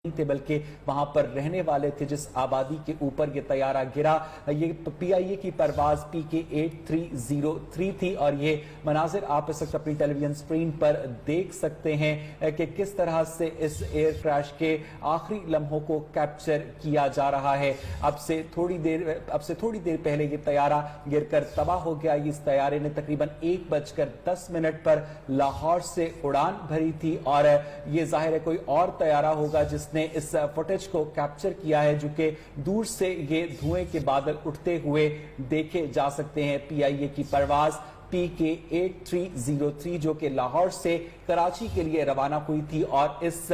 थे बल्कि वहां पर रहने वाले थे जिस आबादी के ऊपर ये तैयारा गिरा। ये PIA की परवाज PK8303 थी और ये मनाजिर आप इस वक्त अपनी टेलीविजन स्क्रीन पर देख सकते हैं कि किस तरह से इस एयर क्रैश के आखिरी लम्हों को कैप्चर किया जा रहा है। अब से थोड़ी देर पहले ये तैयारा गिरकर तबाह हो गया। इस तैयारे ने तकरीबन 1:10 पर लाहौर से उड़ान भरी थी और ये जाहिर है कोई और तैयारा होगा जिसने इस फुटेज को कैप्चर किया है, जो कि दूर से ये धुएं के बादल उठते हुए देखे जा सकते हैं। PIA की परवाज PK8303 जो कि लाहौर से कराची के लिए रवाना हुई थी और इस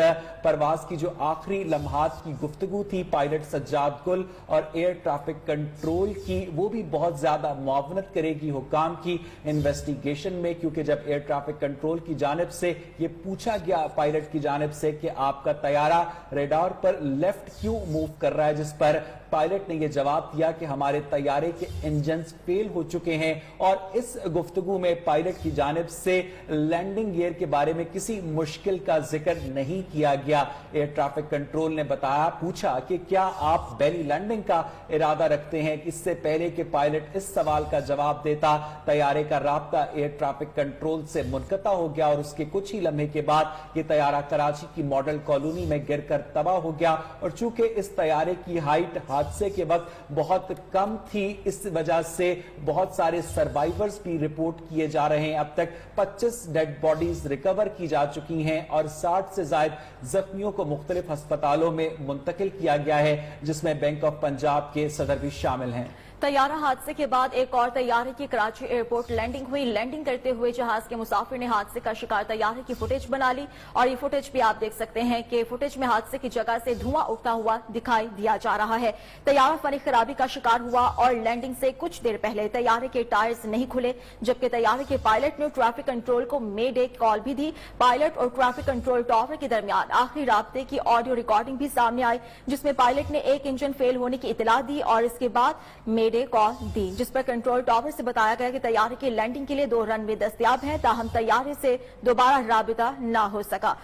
परवाज की जो आखिरी लम्हात की गुफ्तगू थी पायलट सज्जाद गुल और एयर ट्रैफिक कंट्रोल की, वो भी बहुत ज्यादा मुआवनत करेगी हुक्काम की इन्वेस्टिगेशन में, क्योंकि जब एयर ट्रैफिक कंट्रोल की जानिब से ये पूछा गया पायलट की जानिब से कि आपका तैयारा रेडार पर लेफ्ट क्यों मूव कर रहा है, जिस पर पायलट ने यह जवाब दिया कि हमारे तैयारे के इंजन्स फेल हो चुके हैं। और इस गुफ्तगू में पायलट की जानिब से लैंडिंग गियर के बारे में किसी मुश्किल का जिक्र नहीं किया गया। एयर ट्रैफिक कंट्रोल ने पूछा कि क्या आप बेली लैंडिंग का इरादा रखते हैं। इससे पहले कि पायलट इस सवाल का जवाब देता, तैयारे का राब्ता एयर ट्रैफिक कंट्रोल से मुनक़ता हो गया और उसके कुछ ही लम्हे के बाद यह तैयारा कराची की मॉडल कॉलोनी में गिरकर तबाह हो गया। और चूंकि इस तैयारे की हाइट हादसे के वक्त बहुत कम थी, इस वजह से बहुत सारे सर्वाइवर्स भी रिपोर्ट किए जा रहे हैं। अब तक 25 डेड बॉडीज रिकवर की जा चुकी हैं और 60 से ज्यादा जख्मियों को मुख्तलिफ अस्पतालों में मुंतकिल किया गया है, जिसमें बैंक ऑफ पंजाब के सदर भी शामिल हैं। तैयारा हादसे के बाद एक और तैयारे की कराची एयरपोर्ट लैंडिंग हुई। लैंडिंग करते हुए जहाज के मुसाफिर ने हादसे का शिकार तैयारे की फुटेज बना ली और ये फुटेज भी आप देख सकते हैं कि फुटेज में हादसे की जगह से धुआं उठता हुआ दिखाई दिया जा रहा है। तैयारा फनी खराबी का शिकार हुआ और लैंडिंग से कुछ देर पहले तैयारे के टायर्स नहीं खुले, जबकि तैयारे के पायलट ने ट्रैफिक कंट्रोल को मे डे कॉल भी दी। पायलट और ट्रैफिक कंट्रोल टावर के दरमियान आखिरी राब्ते की ऑडियो रिकॉर्डिंग भी सामने आई, जिसमें पायलट ने एक इंजन फेल होने की इतला दी और इसके बाद मे डे कॉल दी, जिस पर कंट्रोल टावर से बताया गया कि तैयारे की लैंडिंग के लिए 2 रनवे दस्तयाब हैं, ताहम तैयारे से दोबारा राबिता ना हो सका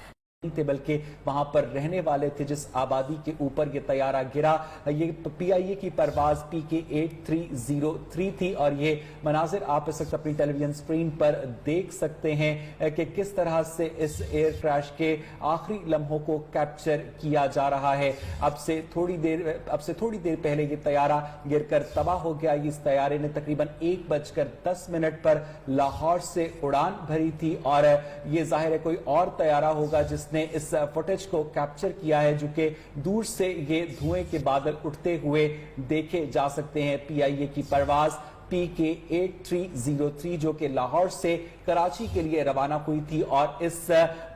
थे बल्कि वहां पर रहने वाले थे जिस आबादी के ऊपर ये तैयारा गिरा। ये PIA की परवाज PK8303 थी और ये मनाजिर आप इस वक्त अपनी टेलीविजन स्क्रीन पर देख सकते हैं कि किस तरह से इस एयर क्रैश के आखिरी लम्हों को कैप्चर किया जा रहा है। अब से थोड़ी देर पहले ये तैयारा गिरकर तबाह हो गया। इस तैयारे ने तकरीबन 1:10 पर लाहौर से उड़ान भरी थी और ये जाहिर है कोई और तैयारा होगा जिसने इस फुटेज को कैप्चर किया है, जो कि दूर से ये धुएं के बादल उठते हुए देखे जा सकते हैं। PIA की परवाज PK8303 जो कि लाहौर से कराची के लिए रवाना हुई थी और इस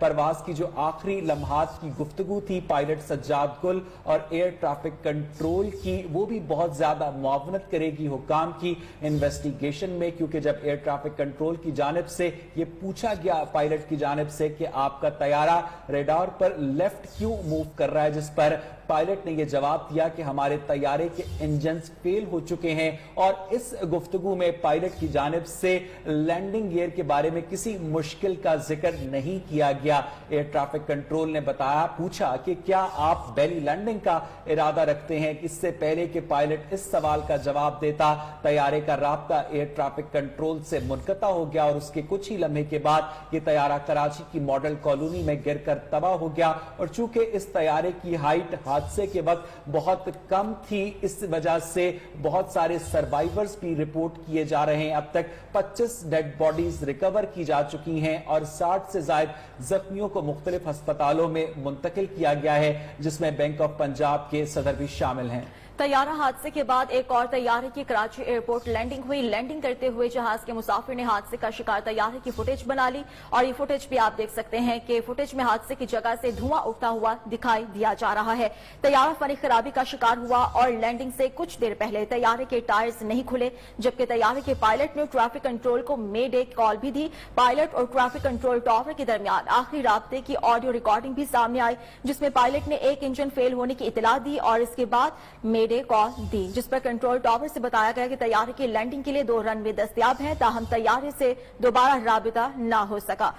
परवाज की जो आखिरी लम्हात की गुफ्तगू थी पायलट सज्जाद गुल और एयर ट्रैफिक कंट्रोल की, वो भी बहुत ज्यादा मुआवनत करेगी हुक्काम की इन्वेस्टिगेशन में, क्योंकि जब एयर ट्रैफिक कंट्रोल की जानिब से ये पूछा गया पायलट की जानिब से कि आपका तैयारा रेडार पर लेफ्ट क्यों मूव कर रहा है, जिस पर पायलट ने यह जवाब दिया कि हमारे तैयारे के इंजन्स फेल हो चुके हैं। और इस गुफ्तगू में पायलट की जानिब से लैंडिंग गियर के बारे में किसी मुश्किल का जिक्र नहीं किया गया। एयर ट्रैफिक कंट्रोल ने पूछा कि क्या आप बेली लैंडिंग का इरादा रखते हैं। इससे पहले कि पायलट इस सवाल का जवाब देता, तैयारे का राब्ता एयर ट्रैफिक कंट्रोल से मुनक़ता हो गया और उसके कुछ ही लम्हे के बाद यह तैयारा कराची की मॉडल कॉलोनी में गिरकर तबाह हो गया। और चूंकि इस तैयारे की हाइट हादसे के वक्त बहुत कम थी, इस वजह से बहुत सारे सर्वाइवर्स भी रिपोर्ट किए जा रहे हैं। अब तक 25 डेड बॉडीज रिकवर की जा चुकी हैं और 60 से ज्यादा जख्मियों को मुख्तलिफ अस्पतालों में मुंतकिल किया गया है, जिसमें बैंक ऑफ पंजाब के सदर भी शामिल हैं। तैयारा हादसे के बाद एक और तैयारे की कराची एयरपोर्ट लैंडिंग हुई। लैंडिंग करते हुए जहाज के मुसाफिर ने हादसे का शिकार तैयारे की फुटेज बना ली और ये फुटेज भी आप देख सकते हैं कि फुटेज में हादसे की जगह से धुआं उठता हुआ दिखाई दिया जा रहा है। तैयारा फनी खराबी का शिकार हुआ और लैंडिंग से कुछ देर पहले तैयारे के टायर्स नहीं खुले, जबकि तैयारे के पायलट ने ट्रैफिक कंट्रोल को मे डे कॉल भी दी। पायलट और ट्रैफिक कंट्रोल टावर के दरमियान आखिरी राब्ते की ऑडियो रिकॉर्डिंग भी सामने आई, जिसमें पायलट ने एक इंजन फेल होने की इतला दी और इसके बाद मे डे कॉल दी, जिस पर कंट्रोल टावर से बताया गया कि तैयारे की लैंडिंग के लिए 2 रनवे दस्तयाब हैं, ताहम तैयारे से दोबारा राबिता ना हो सका।